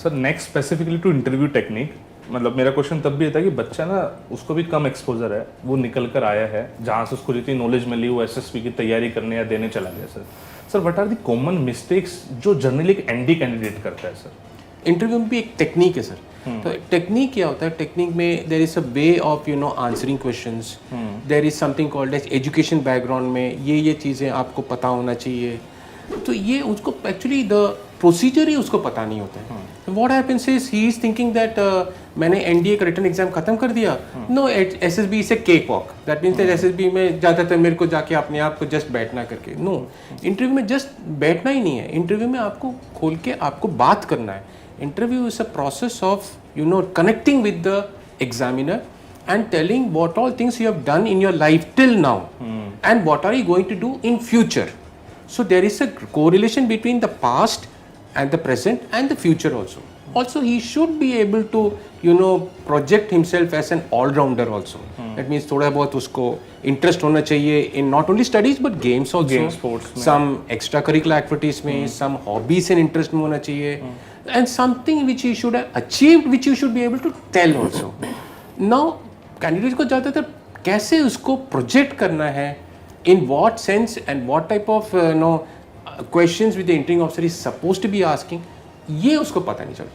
Sir next specifically to interview technique, मतलब मेरा question तब भी था कि बच्चा ना उसको भी कम एक्सपोजर है, वो निकल कर आया है जहाँ से उसको जितनी नॉलेज मिली वो एसएसबी की तैयारी करने या देने चला गया sir what are the common mistakes जो जनरली एक एनडी कैंडिडेट करता है सर? इंटरव्यू में भी एक टेक्निक है सर। तो टेक्निक क्या होता है, टेक्निक में there is a way of answering questions, there is something called age education background में ये चीज़ें आपको पता होना चाहिए। तो ये उसको एक्चुअली द प्रोसीजर ही उसको पता नहीं होता है। What happens is he is thinking that मैंने एनडीए का रिटन एग्जाम खत्म कर दिया, नो एसएसबी से cake walk, that means SSB में ज़्यादातर मेरे को जाके अपने आप को जस्ट बैठना करके, नो, इंटरव्यू में जस्ट बैठना ही नहीं है, इंटरव्यू में आपको खोल के आपको बात करना है। Interview is a process of connecting with the examiner and telling what all things you have done in your life till now and what are you going to do in future. So there is a correlation between the past and the present and the future also. Also he should be able to project himself as an all-rounder also. That means थोड़ा बहुत उसको interest होना चाहिए in not only studies but games also, Game, sports में, some extracurricular activities में, some hobbies and interest में होना चाहिए, and something which he should have achieved which you should be able to tell also. Now candidate को ज़्यादातर कैसे उसको project करना है, in what sense and what type of questions with the interviewing officer is supposed to be asking, ये उसको पता नहीं चलता।